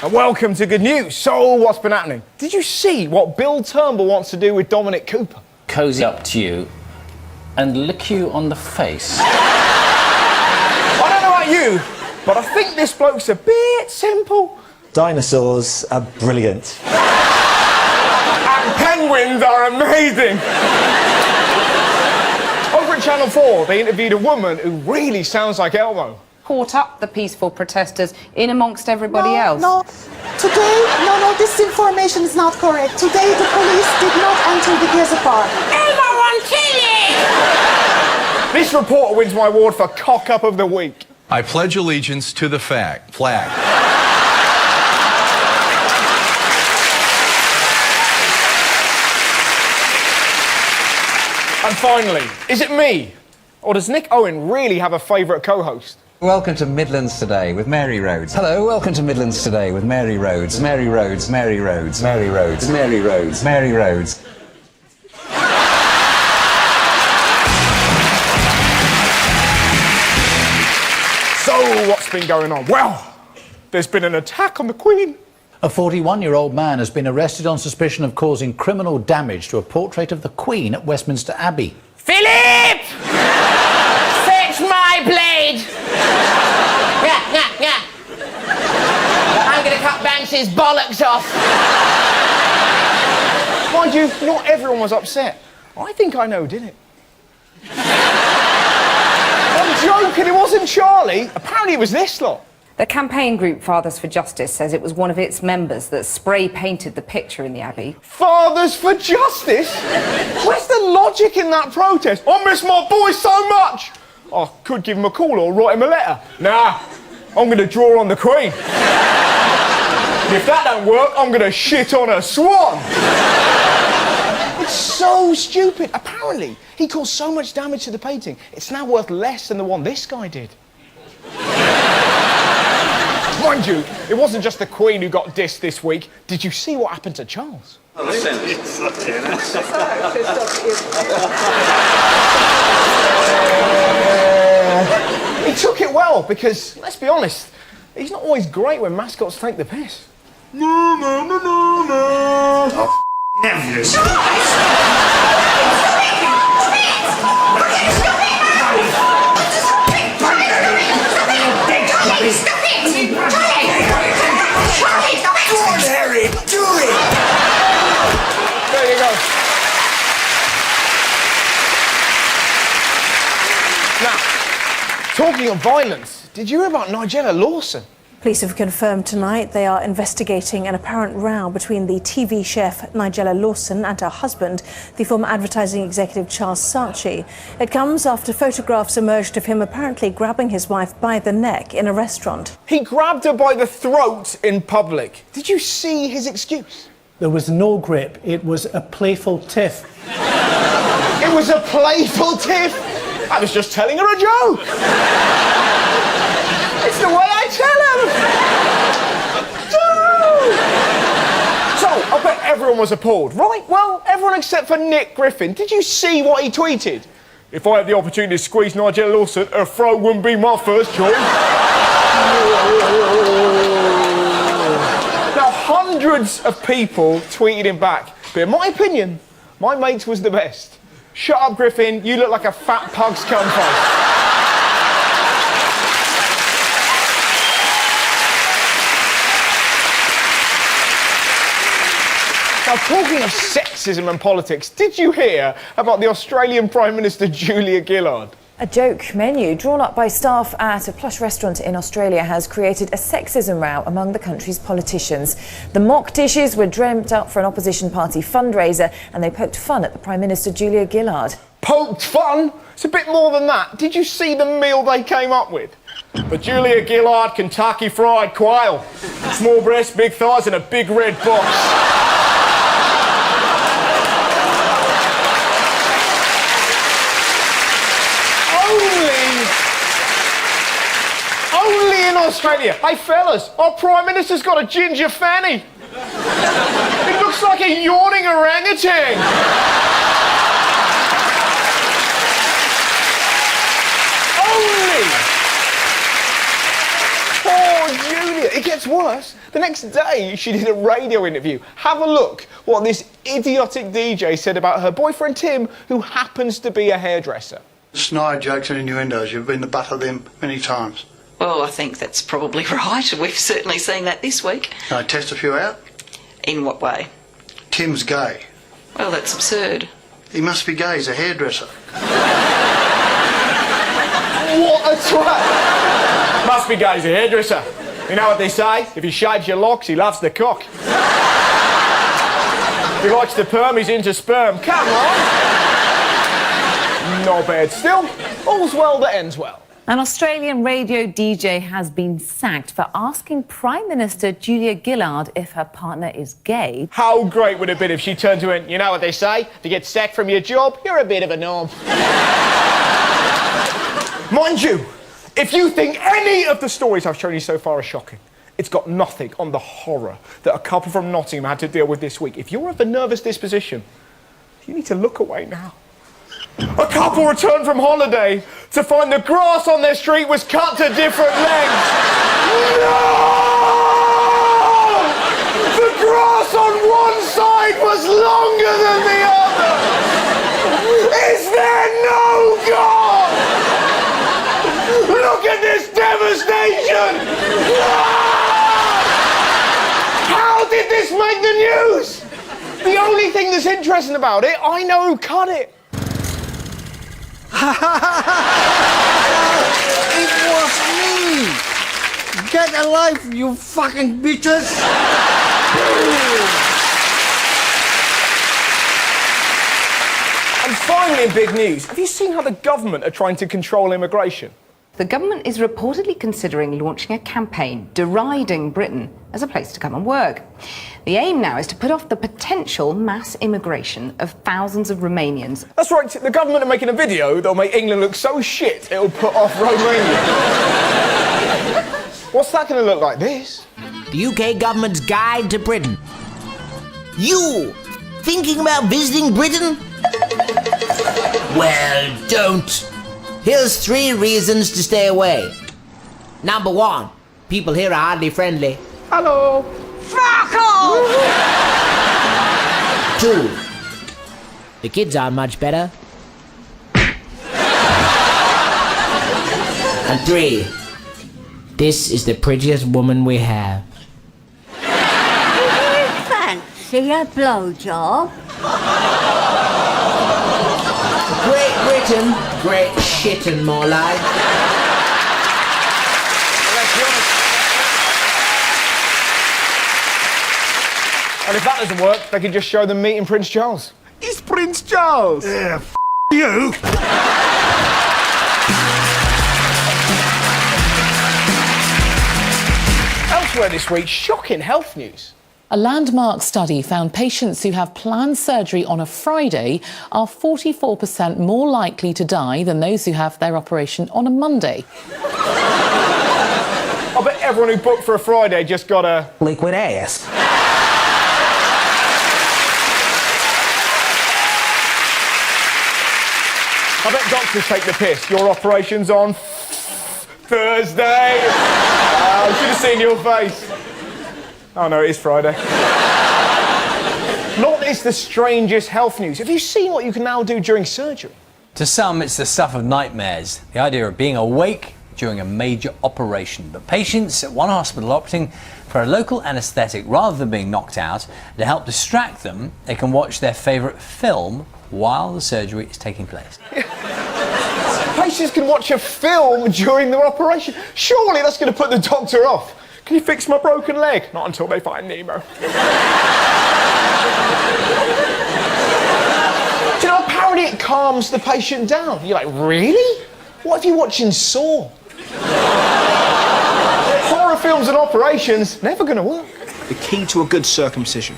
And welcome to Good News. So, what's been happening? Did you see what Bill Turnbull wants to do with Dominic Cooper? Cozy up to you and lick you on the face. I don't know about you, but I think this bloke's a bit simple. Dinosaurs are brilliant. And penguins are amazing. Over at Channel 4, they interviewed a woman who really sounds like Elmo. Caught up the peaceful protesters in amongst everybody else. No, today, no, this information is not correct. Today, the police did not enter the Geza Park. Elmo on telly! This reporter wins my award for Cock-Up of the Week. I pledge allegiance to the flag. And finally, is it me? Or does Nick Owen really have a favourite co-host? Welcome to Midlands Today with Mary Rhodes. Hello, welcome to Midlands Today with Mary Rhodes. Mary Rhodes, Mary Rhodes, Mary Rhodes, Mary Rhodes, Mary Rhodes. So, what's been going on? Well, there's been an attack on the Queen. A 41-year-old man has been arrested on suspicion of causing criminal damage to a portrait of the Queen at Westminster Abbey. Philip! Fetch my blade! Yeah. I'm going to cut Banksy's bollocks off. Mind you, not everyone was upset. I think I know who did it. I'm joking, it wasn't Charlie. Apparently it was this lot. The campaign group Fathers for Justice says it was one of its members that spray-painted the picture in the Abbey. Fathers for Justice? Where's the logic in that protest? I miss my boy so much. I could give him a call or write him a letter. Nah, I'm going to draw on the Queen. And if that don't work, I'm going to shit on a swan. It's so stupid. Apparently, he caused so much damage to the painting, it's now worth less than the one this guy did. Mind you, it wasn't just the Queen who got dissed this week. Did you see what happened to Charles? He took it well because, let's be honest, he's not always great when mascots take the piss. No. There you go. Now, talking of violence, did you hear about Nigella Lawson? Police have confirmed tonight they are investigating an apparent row between the TV chef Nigella Lawson and her husband, the former advertising executive Charles Saatchi. It comes after photographs emerged of him apparently grabbing his wife by the neck in a restaurant. He grabbed her by the throat in public. Did you see his excuse? There was no grip, it was a playful tiff. It was a playful tiff? I was just telling her a joke. It's the way I tell him. So, I bet everyone was appalled, right? Well, everyone except for Nick Griffin. Did you see what he tweeted? If I had the opportunity to squeeze Nigella Lawson, her throat wouldn't be my first choice. Now, hundreds of people tweeted him back, but in my opinion, my mate's was the best. Shut up, Griffin, you look like a fat pug's cum face. Now, talking of sexism and politics, did you hear about the Australian Prime Minister Julia Gillard? A joke menu drawn up by staff at a plush restaurant in Australia has created a sexism row among the country's politicians. The mock dishes were dreamt up for an opposition party fundraiser and they poked fun at the Prime Minister Julia Gillard. Poked fun? It's a bit more than that. Did you see the meal they came up with? The Julia Gillard Kentucky Fried Quail. Small breasts, big thighs and a big red box. Only in Australia. Hey fellas, our Prime Minister's got a ginger fanny. It looks like a yawning orangutan. Only. Poor Julia. It gets worse. The next day, she did a radio interview. Have a look what this idiotic DJ said about her boyfriend Tim, who happens to be a hairdresser. Snide jokes and innuendos, you've been the butt of them many times. Well, I think that's probably right. We've certainly seen that this week. Can I test a few out? In what way? Tim's gay. Well, that's absurd. He must be gay, he's a hairdresser. What a twat! Must be gay, he's a hairdresser. You know what they say? If he shaves your locks, he loves the cock. If he likes the perm, he's into sperm. Come on! Not bad. Still, all's well that ends well. An Australian radio DJ has been sacked for asking Prime Minister Julia Gillard if her partner is gay. How great would it have been if she turned to him, you know what they say? To get sacked from your job, you're a bit of a knob. Mind you, if you think any of the stories I've shown you so far are shocking, it's got nothing on the horror that a couple from Nottingham had to deal with this week. If you're of a nervous disposition, you need to look away now. A couple returned from holiday to find the grass on their street was cut to different lengths. No! The grass on one side was longer than the other. Is there no God? Look at this devastation! How did this make the news? The only thing that's interesting about it, I know who cut it. It was me! Get a life, you fucking bitches! And finally, in big news, have you seen how the government are trying to control immigration? The government is reportedly considering launching a campaign deriding Britain as a place to come and work. The aim now is to put off the potential mass immigration of thousands of Romanians. That's right, the government are making a video that'll make England look so shit it'll put off Romania. What's that going to look like? This? The UK government's guide to Britain. You thinking about visiting Britain? Well, don't. Here's 3 reasons to stay away. Number 1, people here are hardly friendly. Hello. Fuck off! 2, the kids aren't much better. And 3, this is the prettiest woman we have. Fancy a blowjob? Great Britain, great shittin' more like. And if that doesn't work, they can just show them meeting Prince Charles. It's Prince Charles! Yeah, you! Elsewhere this week, shocking health news. A landmark study found patients who have planned surgery on a Friday are 44% more likely to die than those who have their operation on a Monday. I bet everyone who booked for a Friday just got a... liquid ass. I bet doctors take the piss. Your operation's on Thursday. I should have seen your face. Oh no, it is Friday. Not is the strangest health news. Have you seen what you can now do during surgery? To some, it's the stuff of nightmares. The idea of being awake during a major operation. But patients at one hospital opting for a local anaesthetic rather than being knocked out. To help distract them, they can watch their favourite film while the surgery is taking place. Patients can watch a film during their operation. Surely that's going to put the doctor off. Can you fix my broken leg? Not until they find Nemo. Do you know, apparently it calms the patient down. You're like, really? What if you're watching Saw? Horror films and operations, never going to work. The key to a good circumcision,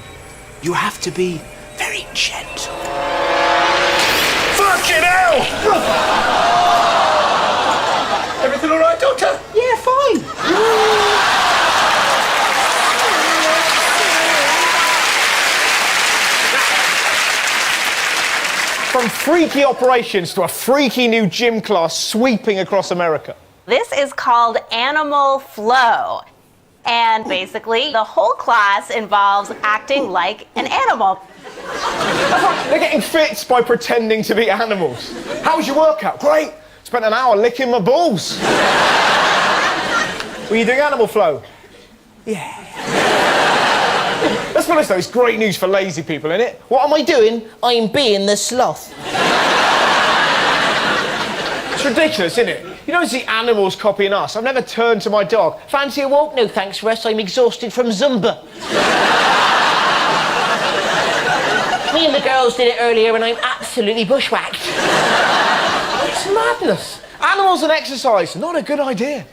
you have to be very gentle. Fucking hell! Everything all right, Doctor? Yeah, fine. From freaky operations to a freaky new gym class sweeping across America. This is called Animal Flow. And basically, the whole class involves acting like an animal. That's right, they're getting fits by pretending to be animals. How was your workout? Great. Spent an hour licking my balls. Were you doing animal flow? Yeah. Let's be honest though, it's great news for lazy people, isn't it? What am I doing? I'm being the sloth. It's ridiculous, isn't it? You don't see animals copying us. I've never turned to my dog. Fancy a walk? No thanks, Russ. I'm exhausted from Zumba. Me and the girls did it earlier and I'm absolutely bushwhacked. It's madness. Animals and exercise, not a good idea.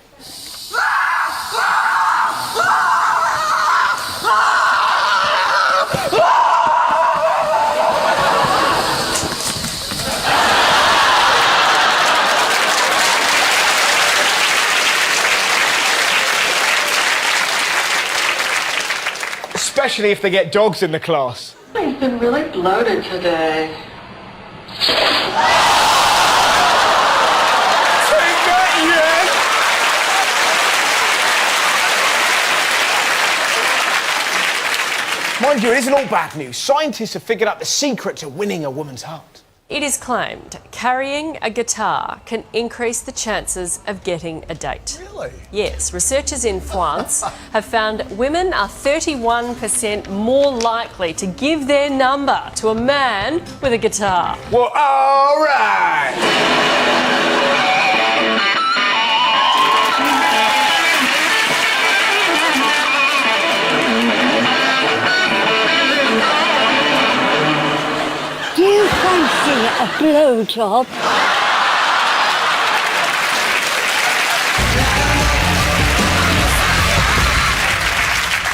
Especially if they get dogs in the class. He's been really bloated today. Mind you, it isn't all bad news. Scientists have figured out the secret to winning a woman's heart. It is claimed carrying a guitar can increase the chances of getting a date. Really? Yes, researchers in France have found women are 31% more likely to give their number to a man with a guitar. Well, all right. Do you fancy a blowjob?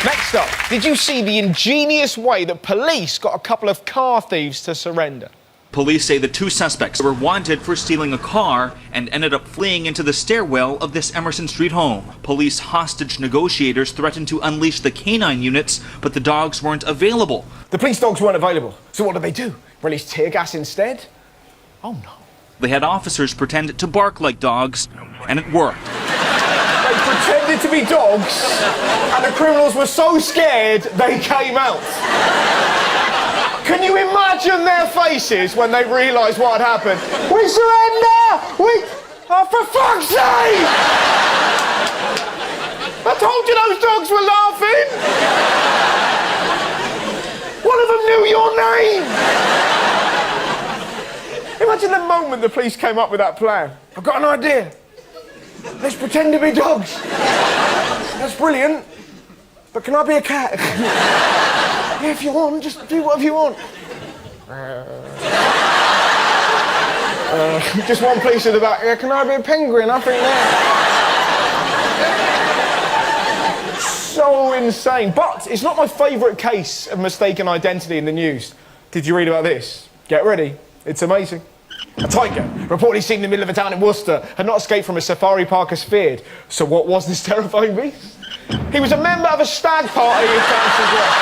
Next up, did you see the ingenious way that police got a couple of car thieves to surrender? Police say the two suspects were wanted for stealing a car and ended up fleeing into the stairwell of this Emerson Street home. Police hostage negotiators threatened to unleash the canine units, but the dogs weren't available. The police dogs weren't available, so what did they do? Release tear gas instead? Oh no. They had officers pretend to bark like dogs, and it worked. They pretended to be dogs, and the criminals were so scared they came out. Can you imagine their faces when they realised what had happened? We surrender! Oh, for fuck's sake! I told you those dogs were laughing! One of them knew your name! Imagine the moment the police came up with that plan. I've got an idea. Let's pretend to be dogs. That's brilliant. But can I be a cat? Yeah, if you want, just do whatever you want. Just one piece at the back. Yeah, can I be a penguin? I think that. So insane. But it's not my favourite case of mistaken identity in the news. Did you read about this? Get ready. It's amazing. A tiger, reportedly seen in the middle of a town in Worcester, had not escaped from a safari park as feared. So what was this terrifying beast? He was a member of a stag party in fancy dress.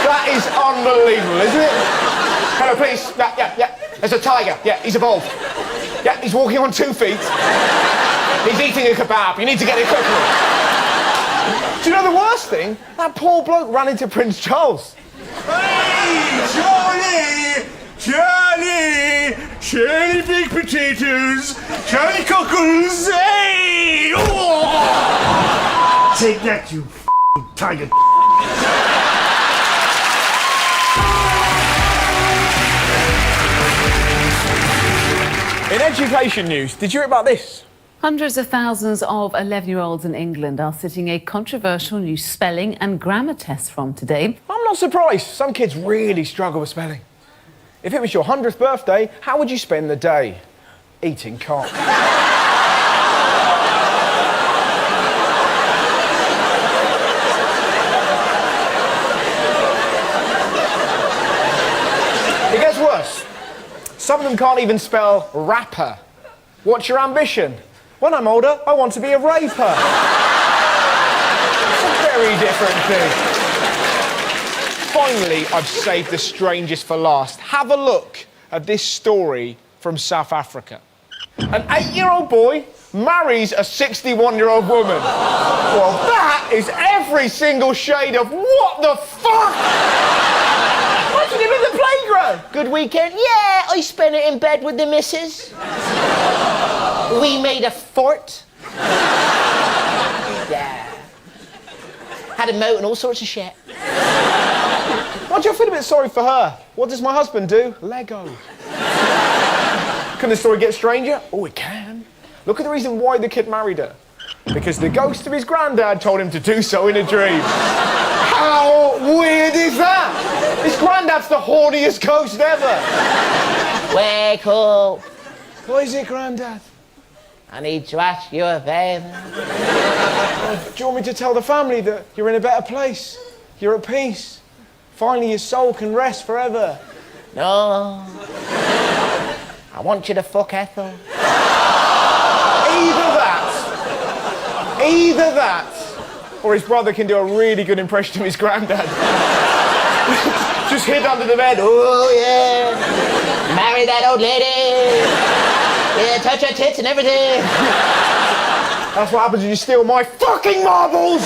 That is unbelievable, isn't it? Hello, police. Yeah. There's a tiger. Yeah, he's evolved. Yeah, he's walking on 2 feet. He's eating a kebab. You need to get it quickly. Do you know the worst thing? That poor bloke ran into Prince Charles. Hey, Charlie! Charlie! Charlie baked potatoes! Charlie cockles! Hey! Oh! Take that, you f***ing tiger. In education news, did you hear about this? Hundreds of thousands of 11-year-olds in England are sitting a controversial new spelling and grammar test from today. I'm not surprised. Some kids really struggle with spelling. If it was your 100th birthday, how would you spend the day? Eating cock. It gets worse. Some of them can't even spell rapper. What's your ambition? When I'm older, I want to be a raper. It's a very different thing. Finally, I've saved the strangest for last. Have a look at this story from South Africa. An 8-year-old boy marries a 61-year-old woman. Well, that is every single shade of what the fuck? Imagine him in the playground. Good weekend? Yeah, I spent it in bed with the missus. We made a fort. Yeah. Had a moat and all sorts of shit. Why do you feel a bit sorry for her? What does my husband do? Lego. Can the story get stranger? Oh, it can. Look at the reason why the kid married her. Because the ghost of his granddad told him to do so in a dream. How weird is that? His granddad's the horniest ghost ever. Wake up. What is it, Granddad? I need to ask you a favour. Oh, do you want me to tell the family that you're in a better place? You're at peace? Finally, your soul can rest forever. No. I want you to fuck Ethel. Either that, or his brother can do a really good impression of his granddad. Just hid under the bed. Oh, yeah. Marry that old lady. Yeah, touch her tits and everything. That's what happens when you steal my fucking marbles!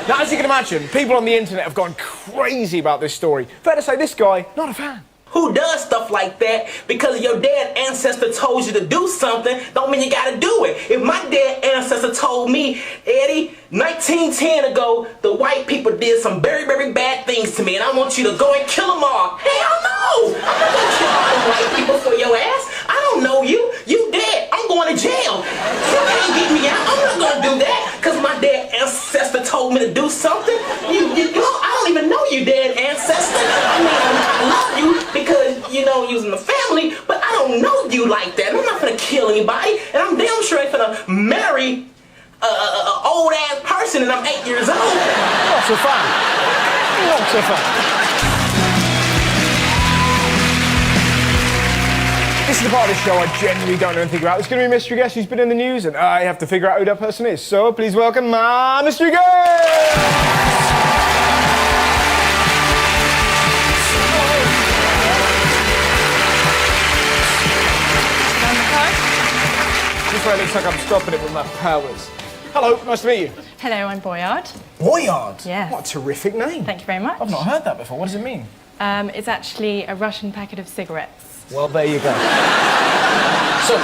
Now, as you can imagine, people on the internet have gone crazy about this story. Fair to say, this guy, not a fan. Who does stuff like that because your dead ancestor told you to do something don't mean you gotta do it. If my dead ancestor told me, Eddie, 1910 ago, the white people did some very, very bad things to me and I want you to go and kill them all. Hell no! I'm not gonna kill all the white people for your ass. I don't know you. You dead. I'm going to jail. You can't get me out. I'm not gonna do that because my dead ancestor told me to do something. You know, I don't even know you, dead ancestor. I mean, I love you because, you know, using the family, but I don't know you like that. I'm not gonna kill anybody, and I'm damn sure ain't gonna marry an old ass person and I'm 8 years old. Not so fun. Not so fun. This is the part of the show I genuinely don't know anything about. It's going to be a mystery guest who's been in the news, and I have to figure out who that person is. So please welcome my mystery guest! This way it looks like I'm stopping it with my powers. Hello, nice to meet you. Hello, I'm Boyard. Boyard? Yes. What a terrific name. Thank you very much. I've not heard that before. What does it mean? It's actually a Russian packet of cigarettes. Well, there you go. So,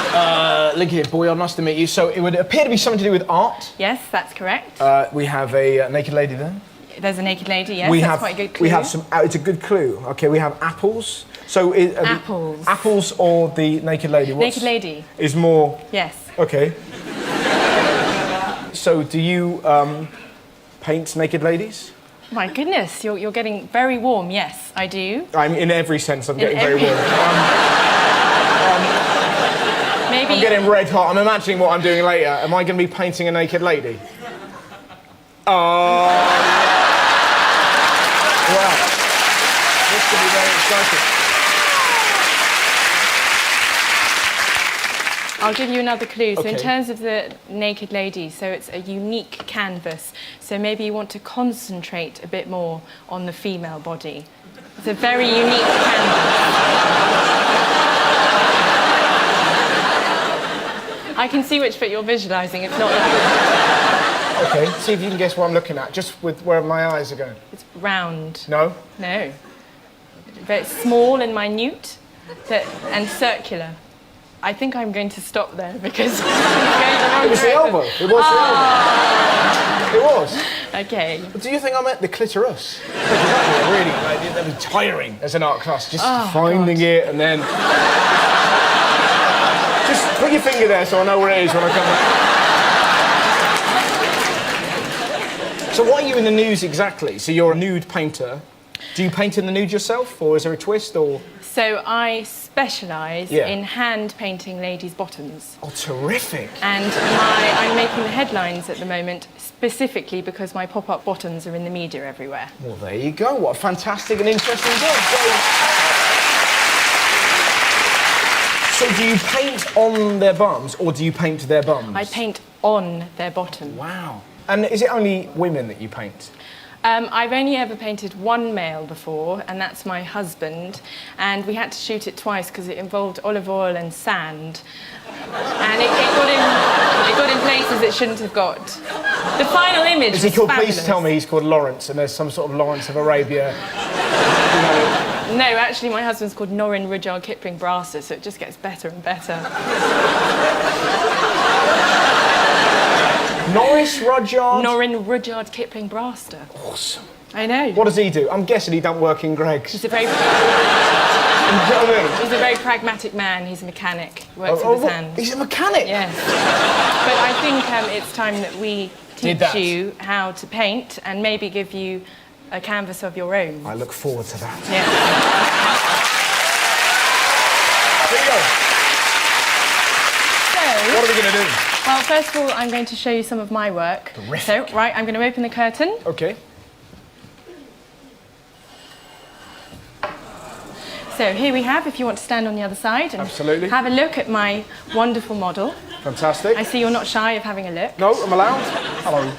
look here, Boyard, nice to meet you. So, it would appear to be something to do with art. Yes, that's correct. We have a naked lady there. There's a naked lady, yes, We that's have, quite a good clue. We have some, it's a good clue. Okay, we have apples. So, apples. Apples or the naked lady? Naked lady. Is more... Yes. Okay. So, do you paint naked ladies? My goodness, you're getting very warm. Yes, I do. I'm in every sense. I'm getting very warm. Maybe. I'm getting red hot. I'm imagining what I'm doing later. Am I going to be painting a naked lady? Oh. Wow. This could be very exciting. I'll give you another clue. So Okay. in terms of the naked lady, so it's a unique canvas. So maybe you want to concentrate a bit more on the female body. It's a very unique canvas. I can see which bit you're visualising. It's not that. Okay, see if you can guess what I'm looking at, just with where my eyes are going. It's round. No? No. Very small and minute, and circular. I think I'm going to stop there because It was the elbow. It was the elbow. It was. Okay. But do you think I meant the clitoris? Really, that was tiring as an art class, just finding it and then... Just put your finger there so I know where it is when I come back. So why are you in the news exactly? So you're a nude painter. Do you paint in the nude yourself, or is there a twist, or...? So I specialise in hand painting ladies' bottoms. Oh, terrific. And I'm making the headlines at the moment specifically because my pop-up bottoms are in the media everywhere. Well, there you go. What a fantastic and interesting job. So do you paint on their bums, or do you paint their bums? I paint on their bottom. Wow. And is it only women that you paint? I've only ever painted one male before, and that's my husband. And we had to shoot it twice because it involved olive oil and sand. And it got in places it shouldn't have got. The final image Is he called, fabulous. please tell me he's called Lawrence and there's some sort of Lawrence of Arabia. No, actually my husband's called Norrin Rudyard Kipling Braster, so it just gets better and better. Norris Rudyard? Norrin Rudyard Kipling Braster. Awesome. I know. What does he do? I'm guessing he don't work in Greg's. He's a very... You know what I mean? He's a very pragmatic man. He's a mechanic. Works with his hands. He's a mechanic? Yes. But I think it's time that we teach you how to paint and maybe give you a canvas of your own. I look forward to that. Yeah. There you go. So, what are we going to do? Well, first of all, I'm going to show you some of my work. Terrific. So, right, I'm going to open the curtain. Okay. So here we have, if you want to stand on the other side and Absolutely. have a look at my wonderful model. Fantastic. I see you're not shy of having a look. No, I'm allowed. Hello.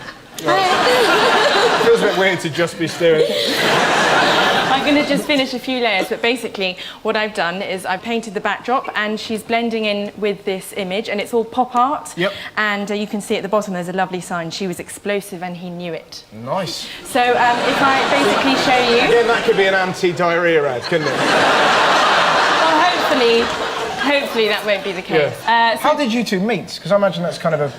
It feels a bit weird to just be staring. I'm going to just finish a few layers, but basically what I've done is I've painted the backdrop and she's blending in with this image and it's all pop art. Yep. And you can see at the bottom there's a lovely sign, she was explosive and he knew it. Nice. So if I basically show you... Again, that could be an anti-diarrhea ad, couldn't it? Well, hopefully that won't be the case. Yeah. How did you two meet? Because I imagine that's kind of a...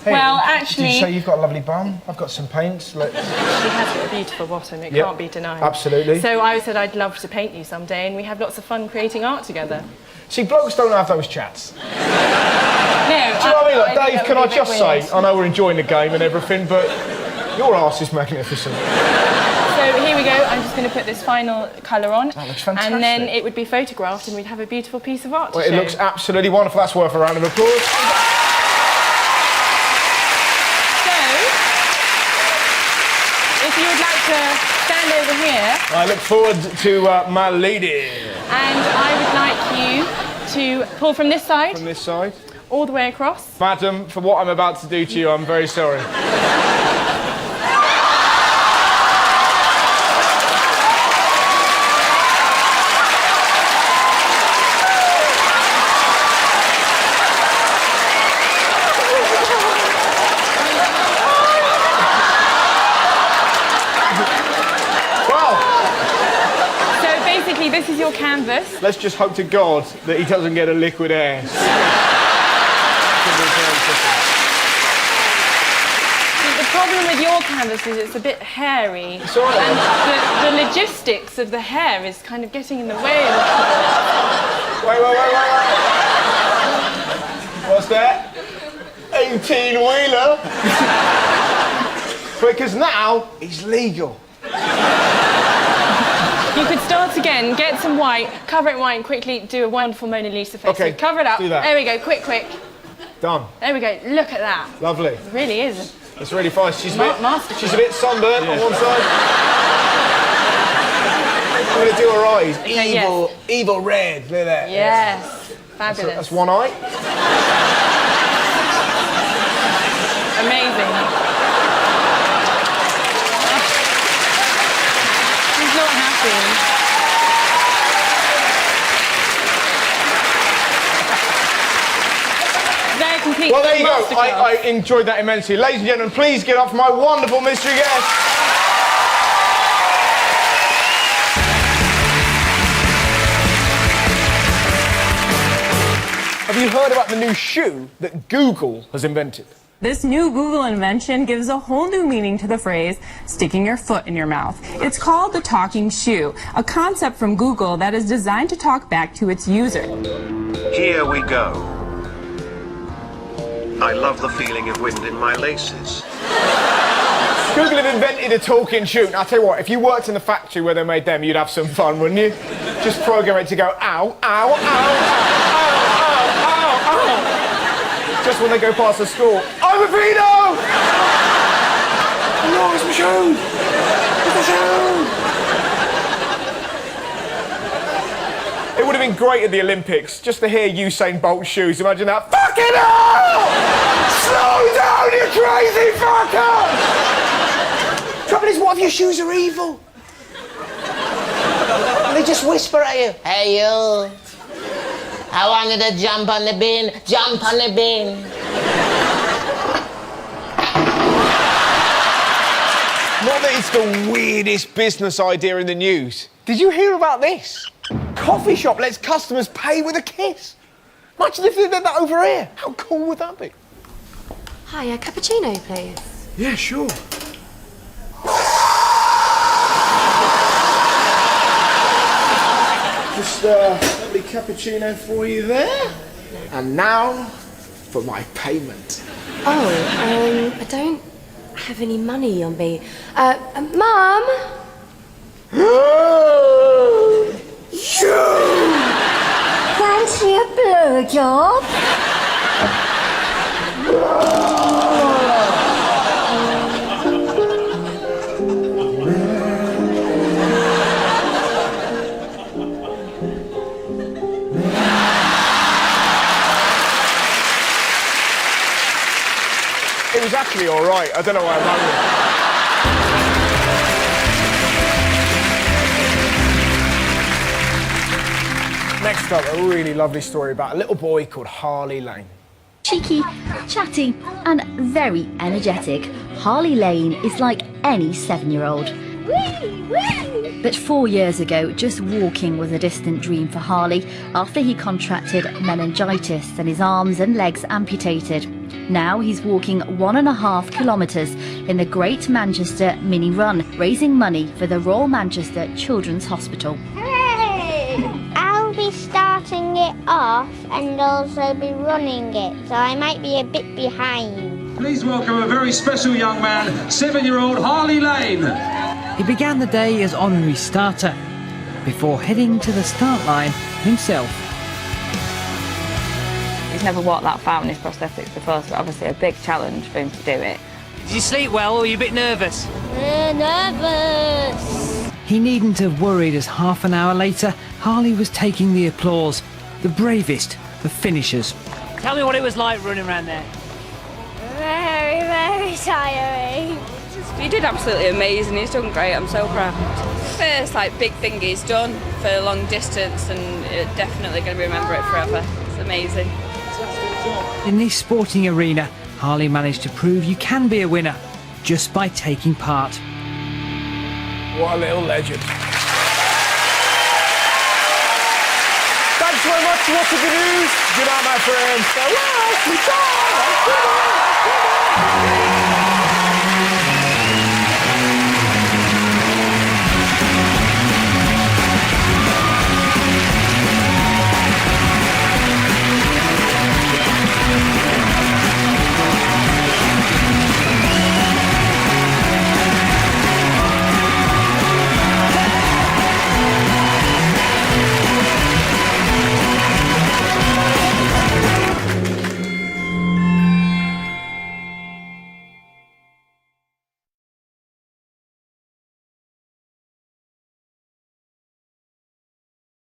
Hey, well, actually... Did you say you've got a lovely bum? I've got some paints. Let's... She has got a beautiful bottom, it can't be denied. Absolutely. So I said I'd love to paint you someday and we have lots of fun creating art together. See, blokes don't have those chats. No, Do you know what I mean? Like, Dave, can I just say, I know we're enjoying the game and everything, but your arse is magnificent. So here we go, I'm just going to put this final colour on. That looks fantastic. And then it would be photographed and we'd have a beautiful piece of art to Well, show. it looks absolutely wonderful. That's worth a round of applause. If you would like to stand over here... I look forward to my lady. And I would like you to pull from this side. From this side. All the way across. Madam, for what I'm about to do to you, I'm very sorry. This is your canvas. Let's just hope to God that he doesn't get a liquid ass. The problem with your canvas is it's a bit hairy. It's all right. And the logistics of the hair is kind of getting in the way of Wait. What's that? 18-wheeler? Because now he's legal. You could start again, get some white, cover it in white and quickly do a wonderful Mona Lisa face. Okay, so cover it up. do that. There we go, quick. Done. There we go, look at that. Lovely. It really is. It's really fine. She's a bit sunburnt on one side. I'm going to do her eyes. Evil red. Look at that. Yes. Fabulous. That's one eye. Amazing. She's not happy. Well, there you go. I enjoyed that immensely. Ladies and gentlemen, please get up for my wonderful mystery guest. Have you heard about the new shoe that Google has invented? This new Google invention gives a whole new meaning to the phrase, sticking your foot in your mouth. It's called the talking shoe, a concept from Google that is designed to talk back to its user. Here we go. I love the feeling of wind in my laces. Google have invented a talking shoe. Now, I'll tell you what, if you worked in the factory where they made them, you'd have some fun, wouldn't you? Just program it to go, ow, ow, ow, ow, ow, ow, ow. Just when they go past the school, I'm a pedo! No, it's my shoe! It's my shoe! It would have been great at the Olympics, just to hear Usain Bolt's shoes. Imagine that. Fucking hell! Slow down, you crazy fucker! trouble is, what if your shoes are evil? And they just whisper at you, "Hey, you. I wanted to jump on the bin. Jump on the bin." Not that it's the weirdest business idea in the news. Did you hear about this? Coffee shop lets customers pay with a kiss. Imagine if they did that over here. How cool would that be? Hi, a cappuccino, please. Yeah, sure. Just lovely cappuccino for you there. And now for my payment. Oh, I don't have any money on me. Mum? Fancy a blowjob? It was actually all right. I don't know why I rang you. Next up, a really lovely story about a little boy called Harley Lane. Cheeky, chatty, and very energetic, Harley Lane is like any 7-year-old. But 4 years ago, just walking was a distant dream for Harley after he contracted meningitis and his arms and legs amputated. Now he's walking 1.5 kilometres in the Great Manchester Mini Run, raising money for the Royal Manchester Children's Hospital. I'll be starting it off and also be running it, so I might be a bit behind. Please welcome a very special young man, 7-year-old Harley Lane. He began the day as honorary starter, before heading to the start line himself. He's never walked that far in his prosthetics before, so obviously a big challenge for him to do it. Did you sleep well, or were you a bit nervous? Nervous. He needn't have worried, as half an hour later, Harley was taking the applause, the bravest of finishers. Tell me what it was like running around there. Very, very tiring. You did absolutely amazing. He's done great. I'm so proud. First, big thing he's done for long distance, and definitely going to remember it forever. It's amazing. In this sporting arena, Harley managed to prove you can be a winner just by taking part. What a little legend. Thanks very much for watching the news. Good night, my friends. Farewell.